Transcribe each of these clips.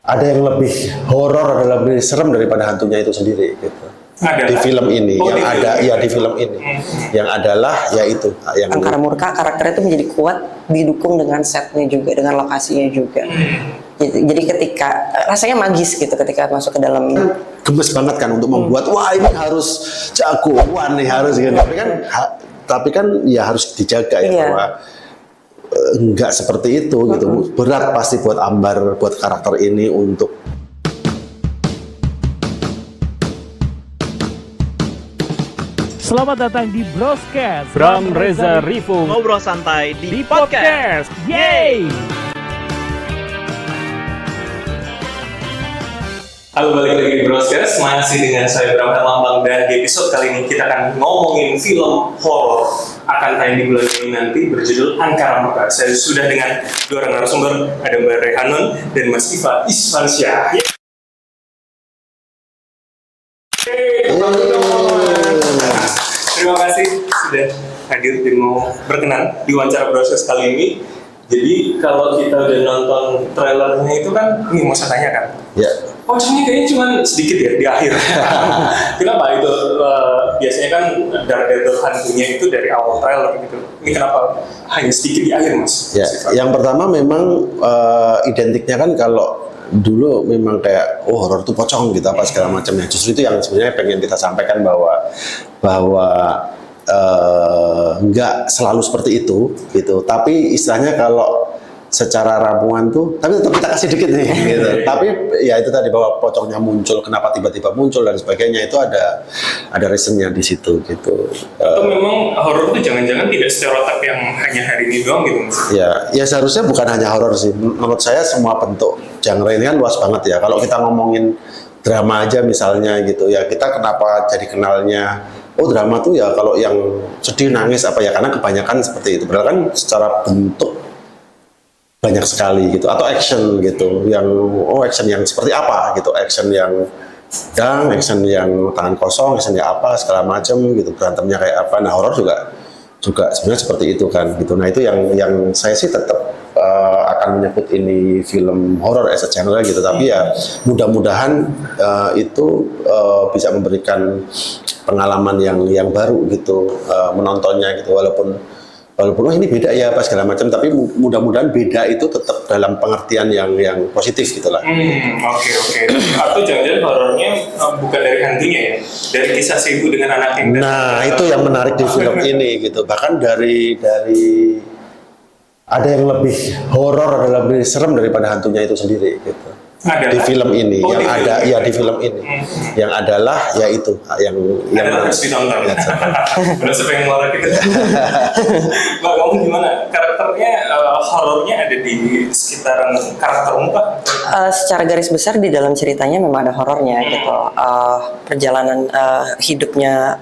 ada yang lebih horor, ada lebih serem daripada hantunya itu sendiri gitu. Di film ini di film ini yang adalah yaitu yang Angkara Murka karakternya itu menjadi kuat didukung dengan setnya juga, dengan lokasinya juga. Jadi ketika rasanya magis gitu ketika masuk ke dalam, gemes banget kan untuk membuat wah ini harus jagoan nih harus gitu. Tapi kan ya harus dijaga ya bahwa enggak seperti itu gitu. Berat pasti buat Ambar, buat karakter ini untuk Selamat datang di Broscast Bram Reza Rifu. Ngobrol santai di podcast. Yeay! Halo, balik lagi di Broscast, masih dengan saya Bram Herlambang, dan di episode kali ini kita akan ngomongin film horor akan tayang di bulan ini nanti berjudul Angkara Murka. Saya sudah dengan dua orang narasumber, ada Mbak Rehanun dan Mas Iva Isfansyah. Terima kasih sudah hadir dan mau berkenan di wawancara Broscast kali ini. Jadi kalau kita udah nonton trailernya itu kan, ini mau saya tanya kan? ya. Pocongnya kayaknya cuma sedikit ya di akhir. Kenapa itu? Biasanya kan dari hantunya itu dari awal trailer gitu. Ini kenapa hanya sedikit di akhir, Mas? Ya, yang pertama memang identiknya kan kalau dulu memang kayak horor itu pocong gitu apa segala macamnya. Justru itu yang sebenarnya pengen kita sampaikan bahwa nggak selalu seperti itu gitu. Tapi istilahnya kalau secara ramuan tuh, tapi tetap kita kasih dikit nih gitu. Tapi ya itu tadi bahwa pocongnya muncul, kenapa tiba-tiba muncul dan sebagainya, itu ada reasonnya di situ gitu. Atau memang horor itu jangan-jangan tidak stereotip yang hanya hari ini doang gitu, Mas? Ya seharusnya bukan hanya horor sih. Menurut saya semua bentuk genre ini kan luas banget ya. Kalau kita ngomongin drama aja misalnya gitu ya, kita kenapa jadi kenalnya drama tuh ya kalau yang sedih nangis apa ya, karena kebanyakan seperti itu. Padahal kan secara bentuk banyak sekali gitu, atau action gitu, yang action yang seperti apa gitu, action yang gang, action yang tangan kosong, action yang apa segala macam gitu, berantemnya kayak apa. Nah horor juga sebenarnya seperti itu kan gitu. Nah itu yang saya sih tetap akan menyebut ini film horor as a genre gitu. Tapi ya mudah-mudahan itu bisa memberikan pengalaman yang baru gitu menontonnya gitu, walaupun ini beda ya apa segala macam, tapi mudah-mudahan beda itu tetap dalam pengertian yang positif gitulah. Oke. Atau jangan-jangan horornya bukan dari hantunya ya, dari kisah si ibu dengan anak yang Nah itu yang menarik di film ini gitu. Bahkan dari ada yang lebih horor, ada lebih serem daripada hantunya itu sendiri gitu. Di film ini di film ini yang adalah yaitu yang harus ditonton. Udah sampai ngeluarin gitu. Mbak, kamu gimana? Karakternya horornya ada di sekitaran karakter Mbak? secara garis besar di dalam ceritanya memang ada horornya gitu. Perjalanan hidupnya,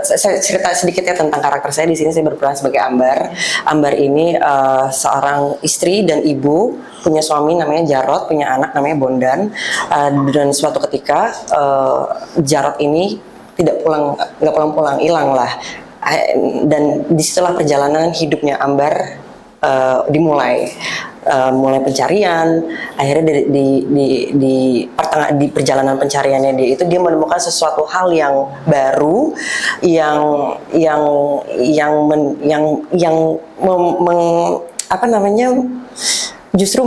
saya cerita sedikit ya tentang karakter saya. Di sini saya berperan sebagai Ambar. Ambar ini seorang istri dan ibu, punya suami namanya Jarot, punya anak namanya Bondan, dan suatu ketika Jarot ini nggak pulang-pulang, hilang lah, dan disitulah perjalanan hidupnya Ambar dimulai. Mulai pencarian, akhirnya di perjalanan pencariannya dia menemukan sesuatu hal yang baru justru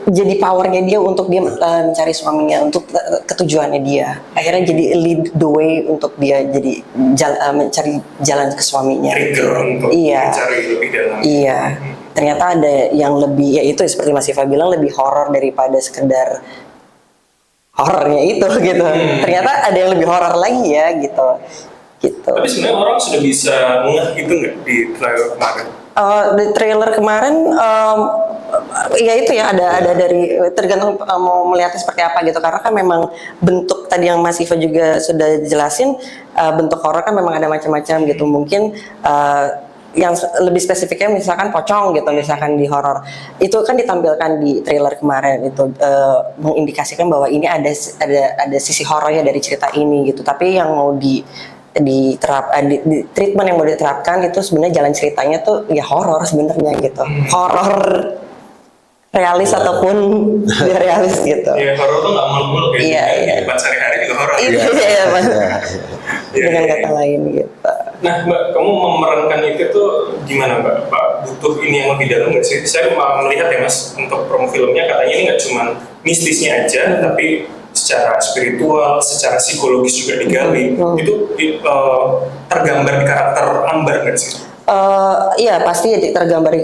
jadi powernya dia untuk dia mencari suaminya, untuk ketujuannya dia. Akhirnya jadi lead the way untuk dia jadi mencari jalan ke suaminya. Trigger untuk mencari lebih dalam. Iya. Ternyata ada yang lebih, yaitu seperti Mas Iva bilang, lebih horor daripada sekedar horornya itu gitu. Ternyata ada yang lebih horor lagi ya gitu. Tapi sebenarnya orang sudah bisa ngeh itu nggak di trailer kemarin? Di trailer kemarin ya itu ya ada dari, tergantung mau melihatnya seperti apa gitu, karena kan memang bentuk tadi yang Mas Iva juga sudah jelasin, bentuk horor kan memang ada macam-macam gitu. Mungkin yang lebih spesifiknya misalkan pocong gitu, misalkan di horor itu kan ditampilkan di trailer kemarin itu mengindikasikan bahwa ini ada sisi horornya dari cerita ini gitu. Tapi yang mau di treatment yang mau diterapkan itu sebenarnya jalan ceritanya tuh ya horor sebenarnya gitu. Horor realis ataupun dia realis gitu. Ya horor tuh nggak muluk-muluk ya. Iya, iya. Kehidupan sehari-hari juga horor. Itu ya. ya, Mas. Iya. Iya, Dengan iya, kata iya. lain gitu. Nah, Mbak, kamu memerankan itu tuh gimana, Mbak? Pak, butuh ini yang lebih dalam nggak sih? Saya melihat ya, Mas, untuk promo filmnya katanya ini nggak cuma mistisnya aja, tapi secara spiritual, secara psikologis juga digali. Itu tergambar di karakter Ambar nggak sih? Iya pasti tergambar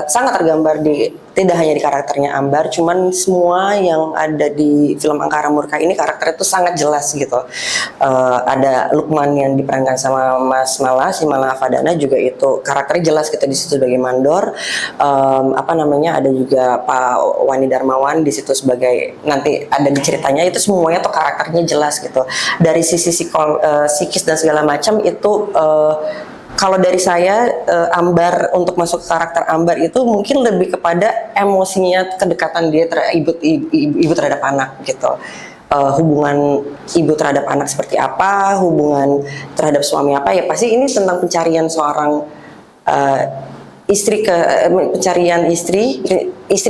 sangat tergambar di tidak hanya di karakternya Ambar, cuman semua yang ada di film Angkara Murka ini karakternya itu sangat jelas gitu. Ada Lukman yang diperankan sama Mas Mala, si Mala Afadana juga itu karakternya jelas gitu di situ sebagai mandor. Ada juga Pak Wani Darmawan di situ sebagai nanti ada di ceritanya itu semuanya tuh karakternya jelas gitu. Dari sisi psikis dan segala macam itu. Kalau dari saya, Ambar untuk masuk ke karakter Ambar itu mungkin lebih kepada emosinya, kedekatan dia terhadap ibu terhadap anak gitu. Hubungan ibu terhadap anak seperti apa, hubungan terhadap suami apa, ya pasti ini tentang pencarian seorang pencarian istri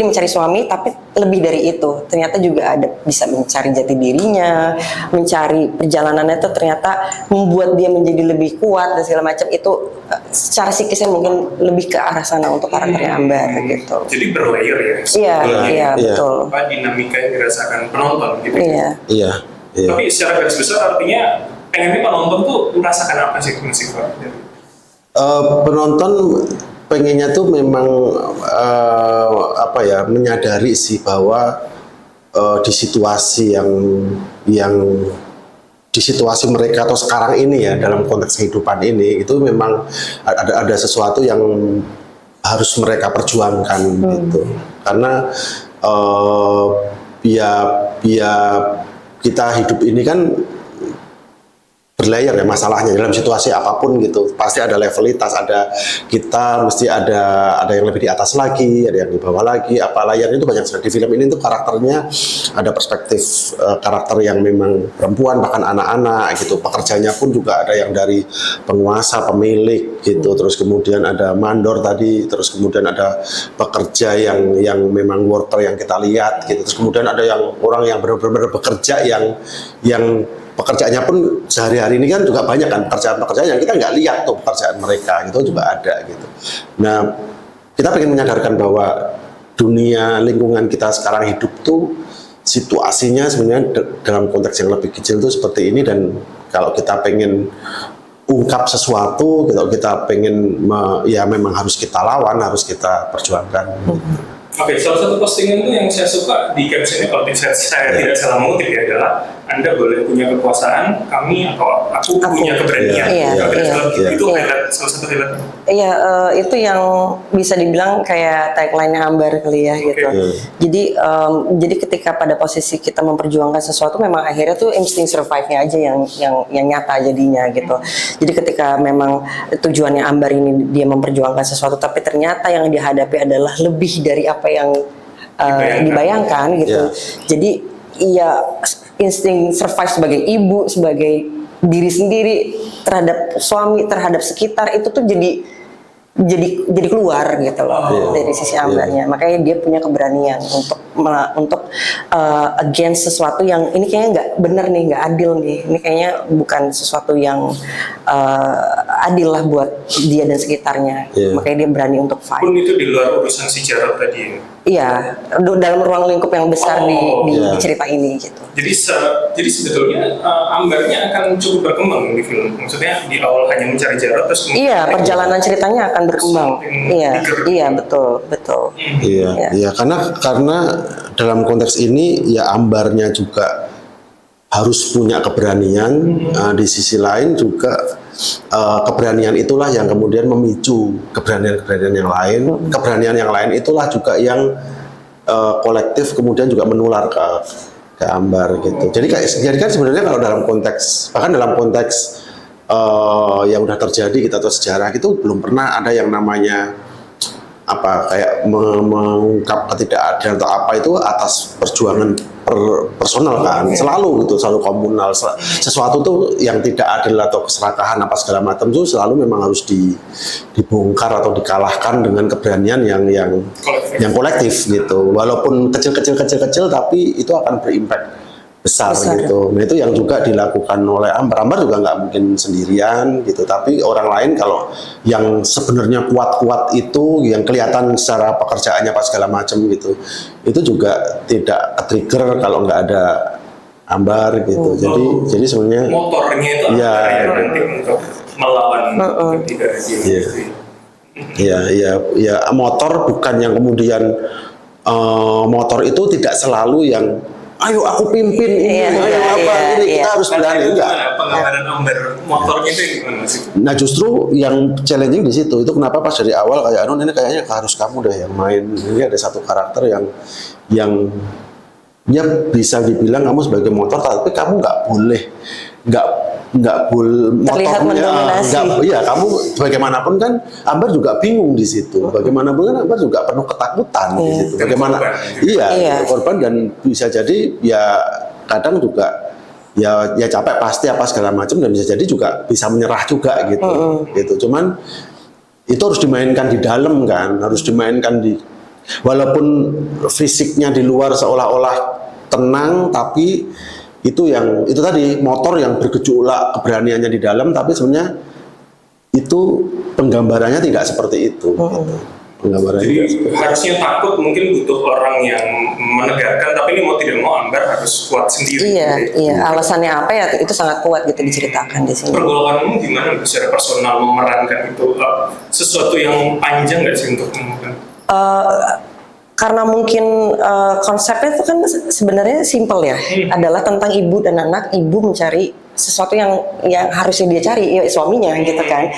mencari suami, tapi lebih dari itu ternyata juga ada bisa mencari jati dirinya, mencari perjalanannya itu ternyata membuat dia menjadi lebih kuat dan segala macam itu secara psikisnya mungkin lebih ke arah sana untuk karakternya Ambar gitu. Jadi berlayer ya. Iya, Iya. betul. Apa dinamika yang dirasakan penonton gitu. Iya. Iya. Tapi secara garis besar artinya pengennya penonton tuh merasakan apa sih Mas Iqbal? Penonton pengennya tuh memang menyadari sih bahwa di situasi yang di situasi mereka atau sekarang ini ya dalam konteks kehidupan ini itu memang ada sesuatu yang harus mereka perjuangkan gitu karena kita hidup ini kan berlayer ya masalahnya dalam situasi apapun gitu pasti ada levelitas, ada kita mesti ada yang lebih di atas lagi, ada yang di bawah lagi, apa layar itu banyak sekali di film ini tuh karakternya ada perspektif karakter yang memang perempuan bahkan anak-anak gitu, pekerjanya pun juga ada yang dari penguasa pemilik gitu, terus kemudian ada mandor tadi, terus kemudian ada pekerja yang memang worker yang kita lihat gitu, terus kemudian ada yang orang yang benar-benar bekerja yang pekerjaannya pun sehari-hari ini kan juga banyak kan pekerjaan-pekerjaan yang kita nggak lihat tuh pekerjaan mereka itu juga ada gitu. Nah kita pengen menyadarkan bahwa dunia lingkungan kita sekarang hidup tuh situasinya sebenarnya dalam konteks yang lebih kecil tuh seperti ini dan kalau kita pengen ungkap sesuatu, kalau kita pengen ya memang harus kita lawan, harus kita perjuangkan. Oke, salah satu postingan itu yang saya suka di captionnya kalau saya tidak salah mengutip ya adalah Anda boleh punya kekuasaan, kami atau aku punya keberanian. Iya. Itu highlight, salah satu highlight. Iya, itu yang bisa dibilang kayak tagline-nya Ambar kali ya gitu. Jadi ketika pada posisi kita memperjuangkan sesuatu, memang akhirnya tuh insting survive-nya aja yang nyata jadinya gitu. Jadi ketika memang tujuannya Ambar ini dia memperjuangkan sesuatu, tapi ternyata yang dihadapi adalah lebih dari apa yang dibayangkan gitu. Jadi iya insting survive sebagai ibu, sebagai diri sendiri terhadap suami, terhadap sekitar itu tuh jadi keluar gitu loh dari sisi Ambarnya. Makanya dia punya keberanian untuk against sesuatu yang ini kayaknya nggak benar nih, nggak adil nih. Ini kayaknya bukan sesuatu yang adil lah buat dia dan sekitarnya. Makanya dia berani untuk fight. Pun itu di luar urusan si Jarod tadi. Iya, dalam ruang lingkup yang besar di cerita ini gitu. Jadi sebetulnya Ambarnya akan cukup berkembang di film. Maksudnya di awal hanya mencari Jarod terus Iya, perjalanan ceritanya akan berkembang. Iya, betul. Iya, karena dalam konteks ini ya Ambarnya juga harus punya keberanian, di sisi lain juga keberanian itulah yang kemudian memicu keberanian-keberanian yang lain. Keberanian yang lain itulah juga yang kolektif kemudian juga menular ke Ambar gitu. Jadi kan sebenarnya kalau dalam konteks bahkan dalam konteks yang udah terjadi kita atau sejarah itu belum pernah ada yang namanya kayak mengungkap ketidakadilan atau apa itu atas perjuangan personal kan, selalu gitu, selalu komunal. Sesuatu tuh yang tidak adil atau keserakahan apa segala macam itu selalu memang harus dibongkar atau dikalahkan dengan keberanian yang kolektif gitu. Walaupun kecil tapi itu akan berimpact besar gitu. Nah itu yang juga dilakukan oleh Ambar. Ambar juga nggak mungkin sendirian gitu. Tapi orang lain kalau yang sebenarnya kuat-kuat itu, yang kelihatan secara pekerjaannya apa segala macam gitu, itu juga tidak ke-trigger kalau nggak ada Ambar gitu. Jadi sebenarnya motornya itu ya, yang nanti untuk melawan ketiga ya motor bukan yang kemudian motor itu tidak selalu yang ayo aku pimpin ini, kita harus berani enggak. Penggambaran Ambar motornya itu gimana sih? Nah justru yang challenging di situ, itu kenapa pas dari awal kayak Anon ini kayaknya harus kamu deh yang main. Ini ada satu karakter yang ya bisa dibilang kamu sebagai motor, tapi kamu nggak boleh terlihat mendominasi. Iya, kamu bagaimanapun kan Ambar juga bingung di situ. Bagaimanapun kan Ambar juga penuh ketakutan di situ. Bagaimana? Iya, korban dan bisa jadi ya kadang juga ya capek pasti apa segala macam dan bisa jadi juga bisa menyerah juga gitu. Gitu. Cuman itu harus dimainkan di dalam kan, harus dimainkan walaupun fisiknya di luar seolah-olah tenang tapi itu tadi motor yang bergejolak keberaniannya di dalam, tapi sebenarnya itu penggambarannya tidak seperti itu. Gitu. Penggambarannya jadi harusnya takut mungkin butuh orang yang menegakkan, tapi ini mau tidak mau Ambar harus kuat sendiri. Iya. Alasannya apa ya? Itu sangat kuat gitu diceritakan di sini. Pergolakanmu gimana secara personal memerankan itu? Sesuatu yang panjang nggak sih untuk menemukan? Karena mungkin konsepnya itu kan sebenarnya simple ya, adalah tentang ibu dan anak. Ibu mencari sesuatu yang harusnya dia cari, ya suaminya gitu kan.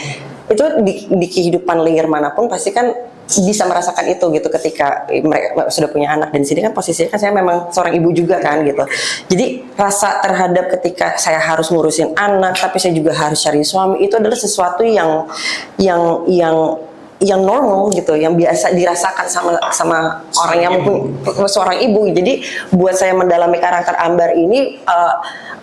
Itu di kehidupan liar manapun pasti kan bisa merasakan itu gitu ketika mereka sudah punya anak. Dan di sini kan posisinya kan saya memang seorang ibu juga kan gitu. Jadi rasa terhadap ketika saya harus ngurusin anak tapi saya juga harus cari suami, itu adalah sesuatu yang normal gitu, yang biasa dirasakan sama orang yang seorang ibu. Jadi buat saya mendalami karakter Ambar ini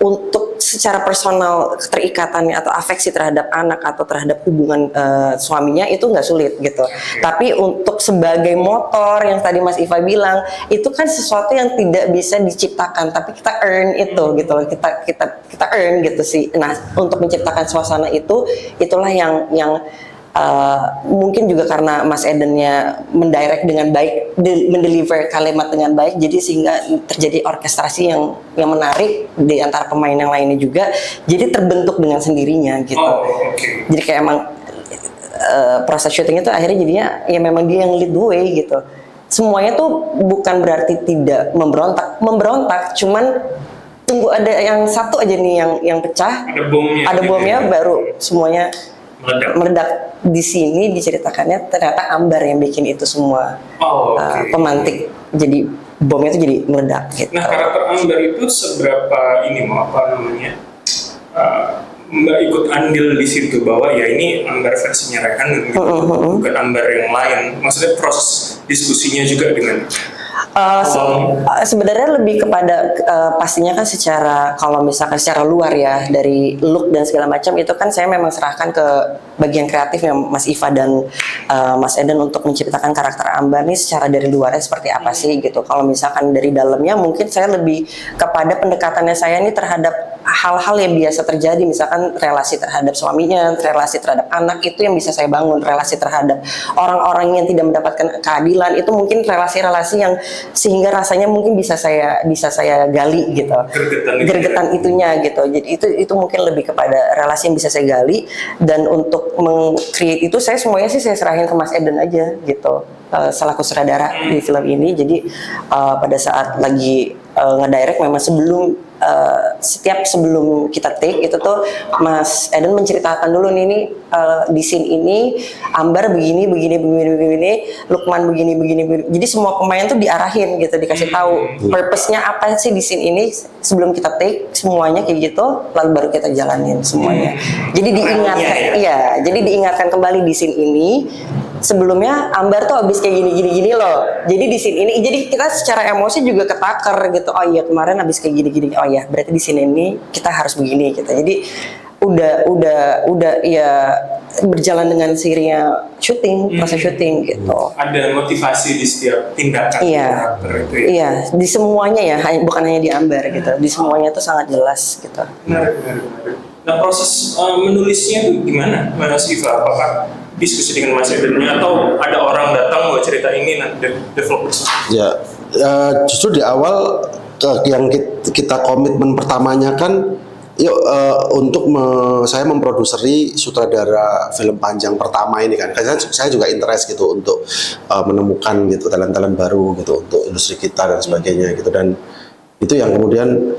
untuk secara personal keterikatannya atau afeksi terhadap anak atau terhadap hubungan suaminya itu nggak sulit gitu. Tapi untuk sebagai motor yang tadi Mas Iva bilang, itu kan sesuatu yang tidak bisa diciptakan, tapi kita earn itu gitu loh. Kita earn gitu sih. Nah, untuk menciptakan suasana itulah yang mungkin juga karena Mas Edennya mendirect dengan baik, mendeliver kalimat dengan baik, jadi sehingga terjadi orkestrasi yang menarik di antara pemain yang lainnya juga, jadi terbentuk dengan sendirinya gitu. Jadi kayak emang proses syuting itu akhirnya jadinya ya memang dia yang lead the way gitu. Semuanya tuh bukan berarti tidak memberontak, cuman tunggu ada yang satu aja nih yang pecah, ada bomnya baru semuanya meledak. Di sini diceritakannya ternyata Ambar yang bikin itu semua, pemantik, jadi bomnya itu jadi meledak gitu. Nah, karakter Ambar itu seberapa Mbak ikut andil di situ bahwa ya ini Ambar versinya Rehan gitu, bukan Ambar yang lain. Maksudnya proses diskusinya juga dengan sebenarnya lebih kepada pastinya kan secara, kalau misalkan secara luar ya, dari look dan segala macam itu kan saya memang serahkan ke bagian kreatif yang Mas Iva dan Mas Eden untuk menceritakan karakter Ambar nih secara dari luarnya seperti apa sih gitu. Kalau misalkan dari dalamnya mungkin saya lebih kepada pendekatannya saya ini terhadap hal-hal yang biasa terjadi, misalkan relasi terhadap suaminya, relasi terhadap anak, itu yang bisa saya bangun. Relasi terhadap orang-orang yang tidak mendapatkan keadilan, itu mungkin relasi-relasi yang sehingga rasanya mungkin bisa saya gali gitu, gregetan itunya gitu. Jadi itu mungkin lebih kepada relasi yang bisa saya gali, dan untuk meng-create itu saya semuanya sih saya serahin ke Mas Eden aja gitu, selaku sutradara di film ini. Jadi pada saat lagi ngedirect memang sebelum kita take itu tuh Mas Eden menceritakan dulu nih di scene ini Ambar begini, Lukman begini. Jadi semua pemain tuh diarahin gitu, dikasih tahu purpose-nya apa sih di scene ini sebelum kita take semuanya kayak gitu, lalu baru kita jalanin semuanya. Jadi diingatkan, jadi diingatkan kembali di scene ini sebelumnya Ambar tuh abis kayak gini loh. Jadi di sini ini jadi kita secara emosi juga ketakar gitu. Oh iya kemarin abis kayak gini. Oh iya berarti di sini ini kita harus begini gitu. Jadi udah ya berjalan dengan sirinya proses syuting gitu. Ada motivasi di setiap tindakan karakter itu ya. Iya, di semuanya ya, bukan hanya di Ambar gitu. Di semuanya tuh sangat jelas gitu. Menarik. Nah proses menulisnya itu gimana, Mas Iva? Apakah diskusi dengan Mas Edennya atau ada orang datang mau cerita ini nanti developers? Ya, justru di awal yang kita komitmen pertamanya kan, untuk saya memproduseri sutradara film panjang pertama ini kan, karena saya juga interest gitu untuk menemukan gitu talent-talent baru gitu untuk industri kita dan sebagainya gitu, dan itu yang kemudian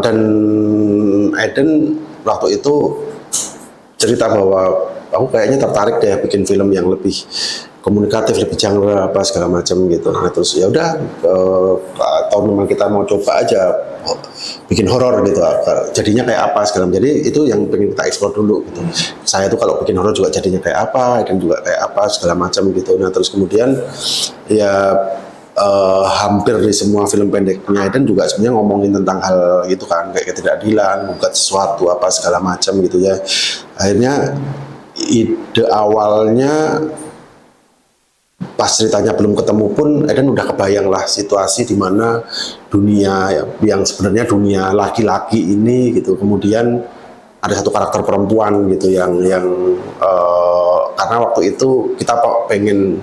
dan Eden waktu itu cerita bahwa aku kayaknya tertarik deh bikin film yang lebih komunikatif, lebih genre apa segala macam gitu. Nah, terus ya udah atau memang kita mau coba aja bikin horor gitu, jadinya kayak apa segala macam. Jadi itu yang pengen kita eksplor dulu gitu. Saya tuh kalau bikin horor juga jadinya kayak apa dan juga kayak apa segala macam gitu. Nah terus kemudian ya hampir di semua film pendeknya Eden juga sebenarnya ngomongin tentang hal itu kan, kayak ketidakadilan, menggugat sesuatu apa segala macam gitu ya. Akhirnya ide awalnya pas ceritanya belum ketemu pun Eden udah kebayang lah situasi di mana dunia yang sebenarnya dunia laki-laki ini gitu, kemudian ada satu karakter perempuan gitu yang karena waktu itu kita pengen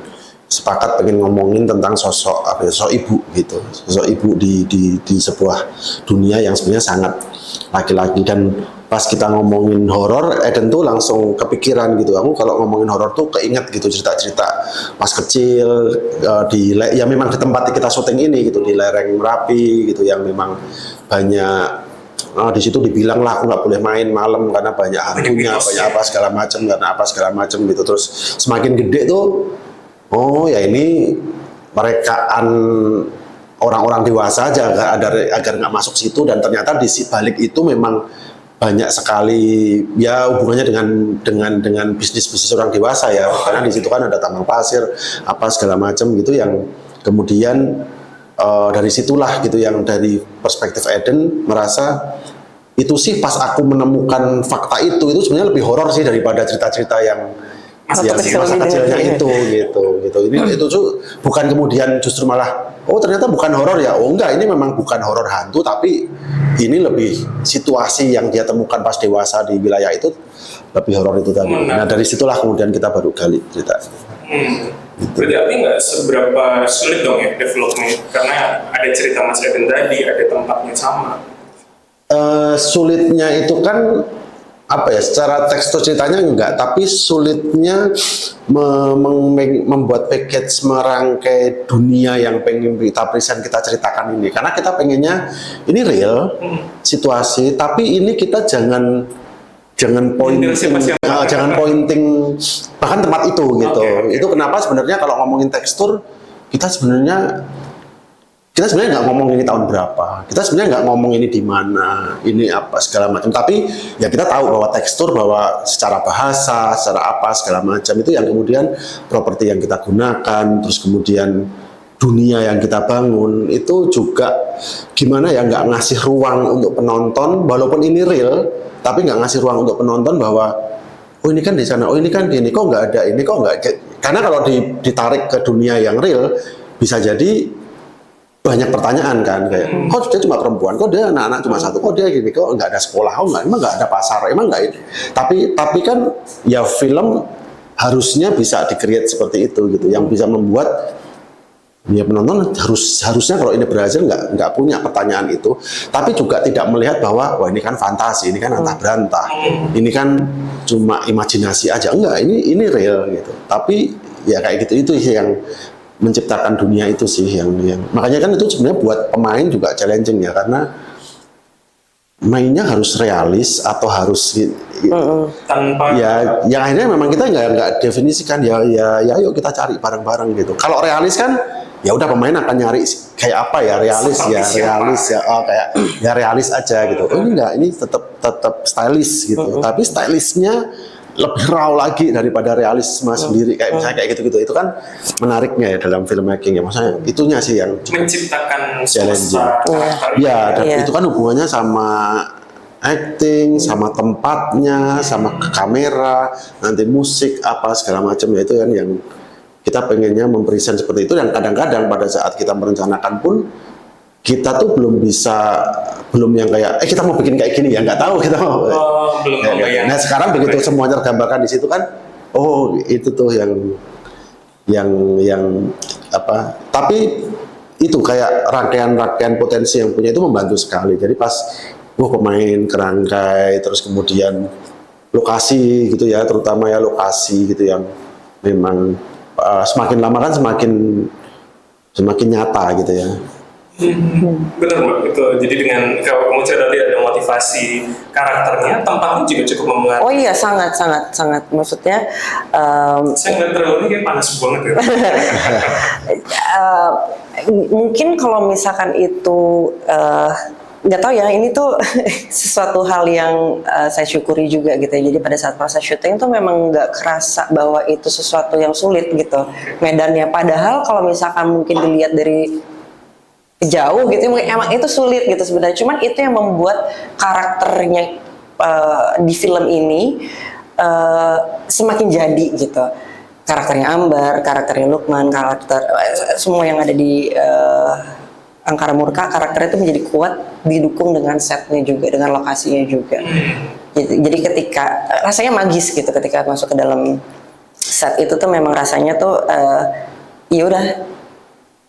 ngomongin tentang sosok ibu gitu, sosok ibu di sebuah dunia yang sebenarnya sangat laki-laki. Dan pas kita ngomongin horor, Eden tuh langsung kepikiran gitu. Aku kalau ngomongin horor tuh keinget gitu cerita-cerita pas kecil ya memang di tempat kita syuting ini gitu, di lereng Merapi gitu, yang memang banyak di situ dibilang lah aku nggak boleh main malam karena banyak hantunya, banyak apa segala macam gitu. Terus semakin gede tuh, oh ya ini merekaan orang-orang dewasa aja agar nggak masuk situ, dan ternyata di balik itu memang banyak sekali ya hubungannya dengan bisnis orang dewasa ya, karena di situ kan ada tambang pasir apa segala macam gitu, yang kemudian dari situlah gitu yang dari perspektif Eden merasa itu sih pas aku menemukan fakta itu sebenarnya lebih horor sih daripada cerita-cerita yang masa kecilnya itu gitu. Ini itu tuh bukan kemudian justru malah ternyata bukan horor ya. Enggak, ini memang bukan horor hantu, tapi ini lebih situasi yang dia temukan pas dewasa di wilayah itu lebih horor itu tadi. Nah dari situlah kemudian kita baru gali cerita. Gitu. Berarti nggak seberapa sulit dong ya development, karena ada cerita Mas Eden tadi, ada tempatnya sama. Sulitnya itu kan apa ya, secara tekstur ceritanya enggak, tapi sulitnya membuat package merangkai dunia yang pengen kita present, kita ceritakan ini, karena kita pengennya ini real situasi, tapi ini kita jangan pointing bahkan tempat itu gitu. Itu kenapa sebenarnya kalau ngomongin tekstur kita sebenarnya nggak ngomong ini tahun berapa, kita sebenarnya nggak ngomong ini di mana, ini apa segala macam, tapi ya kita tahu bahwa tekstur, bahwa secara bahasa, secara apa segala macam itu yang kemudian properti yang kita gunakan, terus kemudian dunia yang kita bangun itu juga gimana ya, nggak ngasih ruang untuk penonton, walaupun ini real, tapi nggak ngasih ruang untuk penonton bahwa oh ini kan di sana, oh ini kan gini, kok nggak ada ini, kok nggak, karena kalau ditarik ke dunia yang real bisa jadi banyak pertanyaan kan, kayak kok dia cuma perempuan, kok dia anak-anak cuma satu, kok dia gini, kok nggak ada sekolah, emang nggak ada pasar, emang nggak ini. Tapi kan ya film harusnya bisa di-create seperti itu gitu, yang bisa membuat ya penonton harusnya kalau ini berhasil nggak punya pertanyaan itu, tapi juga tidak melihat bahwa wah ini kan fantasi, ini kan antah berantah, ini kan cuma imajinasi aja, enggak, ini real gitu. Tapi ya kayak gitu, itu sih yang menciptakan dunia itu sih yang makanya kan itu sebenarnya buat pemain juga challenging ya, karena mainnya harus realis atau harus tanpa ya akhirnya memang kita nggak definisikan ya yuk kita cari bareng-bareng gitu. Kalau realis kan ya udah pemain akan nyari kayak apa ya, realis kayak ya realis aja gitu. Oh ini enggak, ini tetap stylish gitu. Tapi stylishnya lebih raw lagi daripada realisme sendiri kayak misalnya kayak gitu-gitu. Itu kan menariknya ya dalam filmmaking ya, maksudnya itunya sih yang Menciptakan challenging. semesta karakter. Ya, dan Iya. itu kan hubungannya sama acting, sama tempatnya, sama kamera, nanti musik apa segala macam ya, itu kan yang kita pengennya mempresent seperti itu. Dan kadang-kadang pada saat kita merencanakan pun kita tuh belum yang kayak kita mau bikin kayak gini ya, nggak tahu kita mau. Belum Ya, membayangkan. nah sekarang begitu semuanya tergambarkan di situ kan, oh itu tuh yang apa? Tapi itu kayak rangkaian potensi yang punya itu membantu sekali. Jadi pas pemain kerangkai, terus kemudian lokasi gitu ya, terutama ya lokasi gitu yang memang semakin lama kan semakin nyata gitu ya. Benar Mbak, itu. Jadi dengan kalau kamu cerita tadi ada motivasi karakternya, tempatnya juga cukup mempengaruhi. Oh iya, sangat. Maksudnya Saya ngeliat trailernya kayak panas banget ya. mungkin kalau misalkan itu nggak tahu ya, ini tuh sesuatu hal yang saya syukuri juga gitu ya. Jadi pada saat proses syuting tuh memang nggak kerasa bahwa itu sesuatu yang sulit gitu medannya. Padahal kalau misalkan mungkin dilihat dari jauh gitu, emang itu sulit gitu sebenarnya. Cuman itu yang membuat karakternya di film ini semakin jadi gitu. Karakternya Ambar, karakternya Lukman, semua yang ada di Angkara Murka, karakternya itu menjadi kuat didukung dengan setnya juga, dengan lokasinya juga. Jadi ketika rasanya magis gitu ketika masuk ke dalam set itu tuh memang rasanya tuh ya udah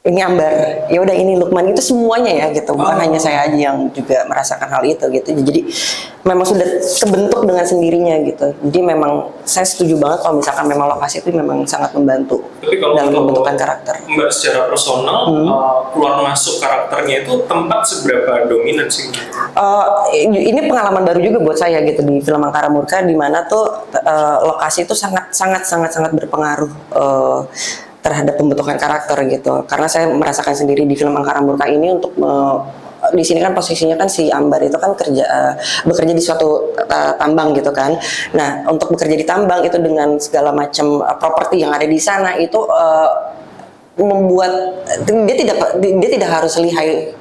ini Ambar, ya udah ini Lukman, itu semuanya ya gitu, bukan hanya saya aja yang juga merasakan hal itu gitu. Jadi memang sudah kebentuk dengan sendirinya gitu. Jadi memang saya setuju banget kalau misalkan memang lokasi itu memang sangat membantu Tapi kalau dalam untuk pembentukan karakter. Mbak secara personal, keluar masuk karakternya itu tempat seberapa dominan sih? Ini pengalaman baru juga buat saya gitu di film Angkara Murka, di mana tuh lokasi itu sangat berpengaruh terhadap pembentukan karakter gitu. Karena saya merasakan sendiri di film Angkara Murka ini untuk di sini kan posisinya kan si Ambar itu kan bekerja di suatu tambang gitu kan. Nah, untuk bekerja di tambang itu dengan segala macam properti yang ada di sana itu membuat dia tidak harus lihai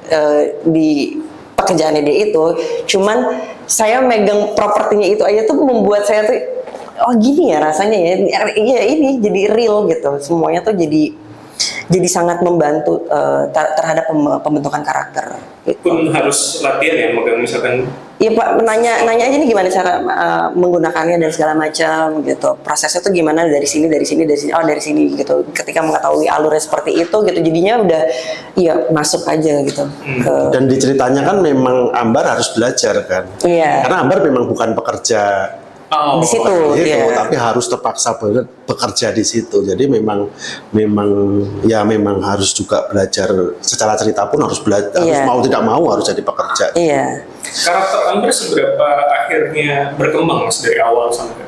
di pekerjaannya dia itu. Cuman saya megang propertinya itu aja tuh membuat saya tuh oh gini ya rasanya ya. Iya, ini jadi real gitu. Semuanya tuh jadi sangat membantu terhadap pembentukan karakter. Gitu. Pun harus latihan ya, megang misalkan. Iya Pak, nanya aja nih gimana cara menggunakannya dan segala macam gitu. Prosesnya tuh gimana dari sini, oh dari sini gitu. Ketika mengetahui alurnya seperti itu gitu, jadinya udah ya masuk aja gitu. Dan di ceritanya kan memang Ambar harus belajar kan. Iya. Karena Ambar memang bukan pekerja Di situ, gitu, iya. tapi harus terpaksa banget bekerja di situ. Jadi memang harus juga belajar secara cerita pun harus belajar, harus Iya. mau tidak mau harus jadi pekerja. Iya. Karakter Ambar seberapa akhirnya berkembang Mas dari awal sampai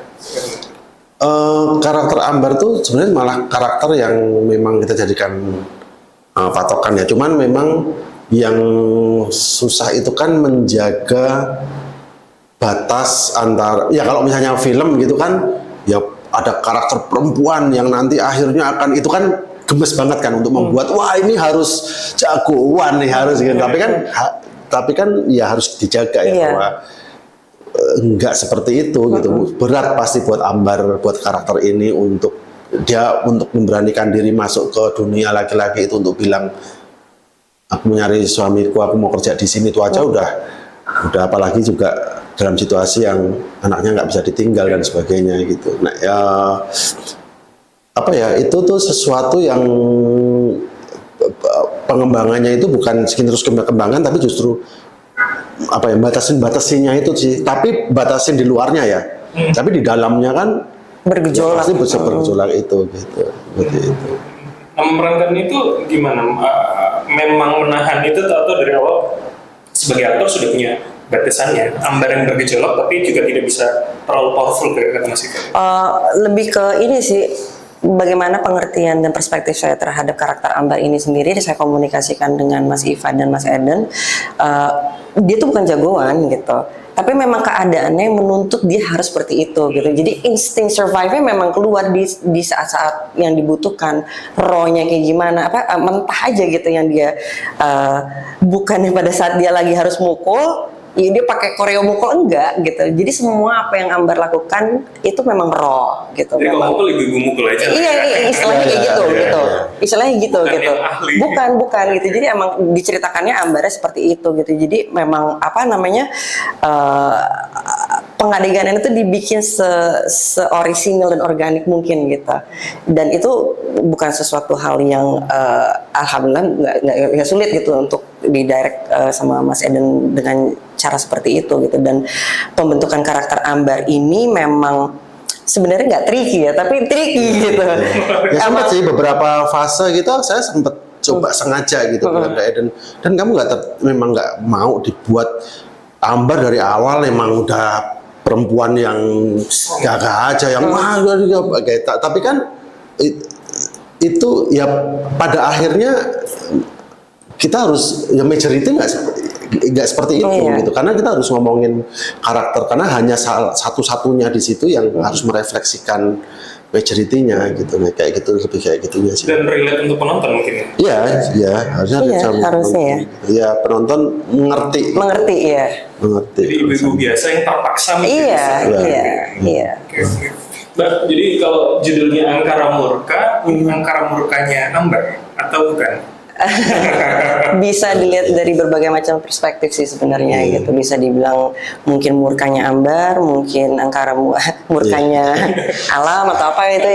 Karakter Ambar tuh sebenarnya malah karakter yang memang kita jadikan patokan ya. Cuman memang yang susah itu kan menjaga batas antara, ya kalau misalnya film gitu kan, ya ada karakter perempuan yang nanti akhirnya akan, itu kan gemes banget kan untuk membuat, wah ini harus jagoan nih harus gitu. Tapi kan ya harus dijaga ya, Iya. bahwa enggak seperti itu gitu. Berat pasti buat Ambar, buat karakter ini untuk memberanikan diri masuk ke dunia laki-laki itu, untuk bilang aku mencari suamiku, aku mau kerja di sini, itu aja udah apalagi juga dalam situasi yang anaknya nggak bisa ditinggal dan sebagainya gitu. Nah ya itu tuh sesuatu yang pengembangannya itu bukan terus kembangan, tapi justru batasinnya itu sih. Tapi batasin di luarnya ya. Tapi di dalamnya kan Bergejolak. ya pasti bisa bergejolak itu gitu. Seperti itu. memerankan itu gimana? Memang menahan itu atau dari awal sebagai aktor sudah punya batasannya, Ambar yang bergejolak tapi juga tidak bisa terlalu powerful kayak kata Mas Ika. Lebih ke ini sih, bagaimana pengertian dan perspektif saya terhadap karakter Ambar ini sendiri, saya komunikasikan dengan Mas Ivan dan Mas Eden. Dia tuh bukan jagoan gitu, tapi memang keadaannya yang menuntut dia harus seperti itu gitu. Jadi insting survive-nya memang keluar di saat-saat yang dibutuhkan. Raw-nya kayak gimana, mentah aja gitu yang dia bukannya pada saat dia lagi harus mukul, ya dia pakai koreo mukul, enggak gitu. Jadi semua apa yang Ambar lakukan itu memang raw gitu. Jadi memang. kalau mukul ibu mukul aja. Iya, istilahnya kayak gitu gitu. Istilahnya gitu Bukan gitu. yang ahli. Bukan gitu. Jadi emang diceritakannya Ambarnya seperti itu gitu. Jadi memang pengadeganan itu dibikin se-orisinal dan organik mungkin gitu. Dan itu bukan sesuatu hal yang alhamdulillah nggak sulit gitu untuk di direct sama Mas Eden dengan cara seperti itu gitu. Dan pembentukan karakter Ambar ini memang sebenarnya nggak tricky ya, tapi tricky gitu. Ya sempat sih beberapa fase gitu saya sempat coba sengaja gitu bilang ke Eden, dan kamu memang nggak mau dibuat Ambar dari awal memang udah perempuan yang gagah aja yang tapi kan itu ya pada akhirnya kita harus ya majority nggak seperti itu gitu, karena kita harus ngomongin karakter, karena hanya satu-satunya di situ yang harus merefleksikan majority-nya gitu, kayak gitu, lebih kayak gitunya sih. Dan relate untuk penonton mungkin ya. Iya, harusnya harusnya ya. Ya penonton mengerti ya. Mengerti. Jadi ibu-ibu biasa yang terpaksa mungkin. Iya. Oke. Mbak, jadi kalau judulnya Angkara Murka, ini Angkara Murkanya Ambar atau bukan? Bisa dilihat dari berbagai macam perspektif sih sebenarnya gitu. Bisa dibilang mungkin murkanya Ambar, mungkin Angkara murkanya alam atau apa itu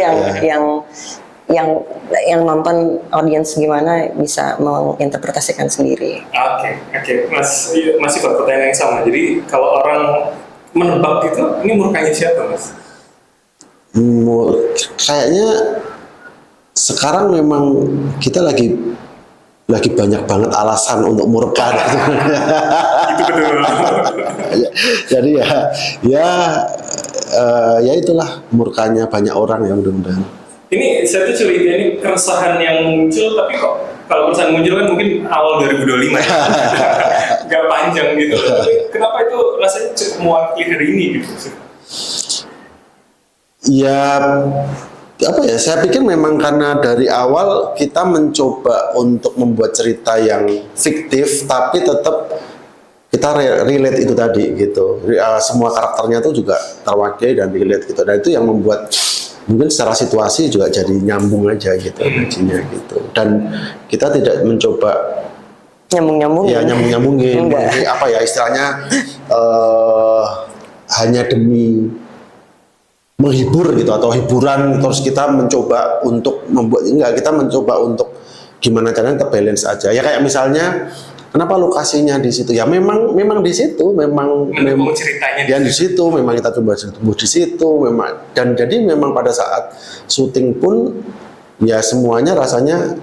yang nonton audiens gimana bisa menginterpretasikan sendiri. Oke. Masih pertanyaan yang sama. Jadi kalau orang menebak itu, ini murkanya siapa, Mas? Kayaknya sekarang memang kita lagi banyak banget alasan untuk murka. Itu betul. Jadi ya itulah murkanya banyak orang ya mudah-mudahan. Ini saya tuh curiga ini keresahan yang muncul, tapi kok kalau keresahan muncul kan mungkin awal 2025 ya. Gak panjang gitu. Tapi kenapa itu rasanya cukup mewakili hari ini gitu? Ya saya pikir memang karena dari awal kita mencoba untuk membuat cerita yang fiktif tapi tetap kita relate itu tadi gitu. Semua karakternya tuh juga terwakili dan relate gitu. Dan itu yang membuat mungkin secara situasi juga jadi nyambung aja gitu energinya gitu. Dan kita tidak mencoba nyambung-nyambungin. Apa ya istilahnya hanya demi menghibur gitu atau hiburan, terus kita mencoba untuk kita mencoba untuk gimana caranya terbalance aja ya, kayak misalnya kenapa lokasinya di situ ya memang di situ memang ceritanya di situ memang kita coba tumbuh di situ memang, dan jadi memang pada saat syuting pun ya semuanya rasanya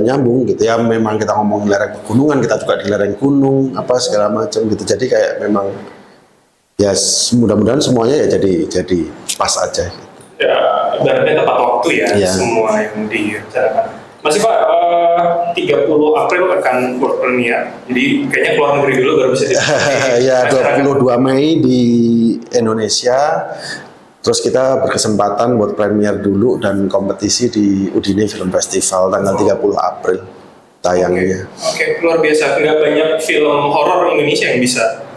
nyambung gitu ya. Memang kita ngomong lereng pegunungan, kita juga di lereng gunung apa segala macam gitu, jadi kayak memang ya mudah-mudahan semuanya ya jadi pas aja gitu. Ya, ibaratnya tepat waktu ya semua yang direncanakan. Masih Pak, 30 April akan world premiere, jadi kayaknya keluar negeri dulu baru bisa ya 22 Mei di Indonesia, terus kita berkesempatan buat premiere dulu dan kompetisi di Udine Film Festival tanggal 30 April tayangnya. Oke, luar biasa. Nggak banyak film horor Indonesia yang bisa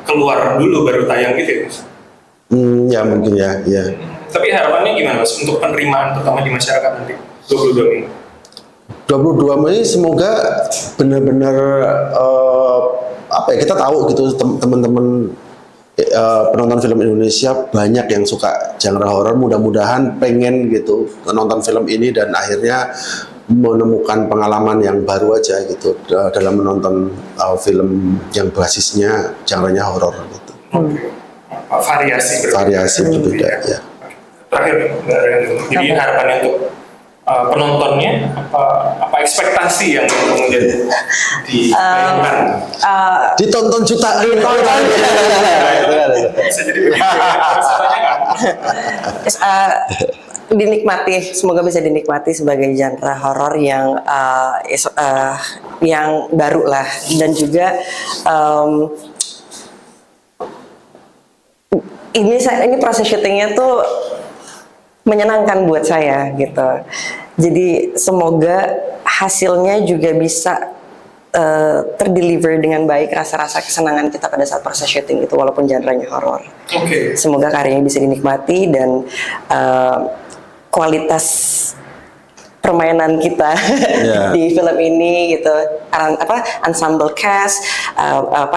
keluar dulu baru tayang gitu ya, Mas? Ya mungkin ya. Tapi harapannya gimana, Mas, untuk penerimaan terutama di masyarakat nanti 22 Mei? 22 Mei semoga benar-benar kita tahu gitu teman-teman penonton film Indonesia banyak yang suka genre horor, mudah-mudahan pengen gitu nonton film ini dan akhirnya menemukan pengalaman yang baru aja gitu dalam menonton film yang basisnya genre-nya horor gitu. Variasi berbeda ya. Terakhir, jadi harapannya untuk penontonnya apa ekspektasi yang kemudian dibayangkan? Ditonton jutaan orang. Bisa jadi begitu ya. Yes, dinikmati, semoga bisa dinikmati sebagai genre horor yang baru lah, dan juga ini proses syutingnya tuh menyenangkan buat saya gitu. Jadi semoga hasilnya juga bisa terdeliver dengan baik, rasa-rasa kesenangan kita pada saat proses syuting itu walaupun genre-nya horor. Oke. Semoga karyanya bisa dinikmati dan kualitas permainan kita di film ini gitu, ensemble cast,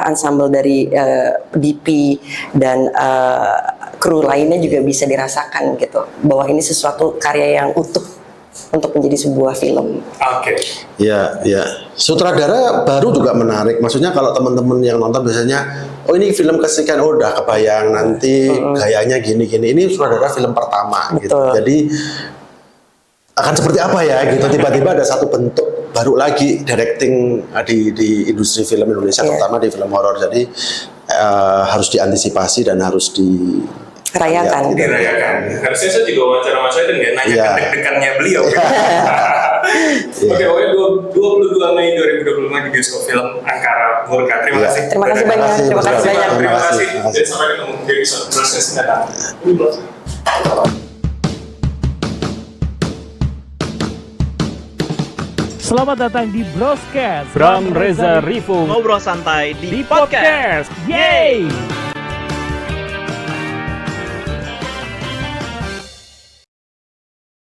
ensemble dari DP dan kru lainnya juga bisa dirasakan gitu bahwa ini sesuatu karya yang utuh untuk menjadi sebuah film. Oke. Ya, ya. Sutradara baru juga menarik. Maksudnya kalau teman-teman yang nonton biasanya, oh ini film kesekian, oh udah kebayang nanti gayanya gini-gini. Ini sutradara film pertama gitu. Betul. Jadi akan seperti apa ya gitu. Tiba-tiba ada satu bentuk baru lagi directing di industri film Indonesia, terutama di film horor. Jadi harus diantisipasi dan harus Rayakan. Dirayakan. Harusnya saya juga wawancara Mas Aiden nggak nanya deg-degannya beliau. Oke, pokoknya 22 Mei 2025 di bioskop film Angkara Murka. Terima kasih. Terima kasih banyak. Terima kasih banyak. Terima kasih. Dan sampai ketemu di episode Broscast mendatang. Selamat datang di Broscast Bram Reza Rifung Ngobrol santai di di podcast. Yeay!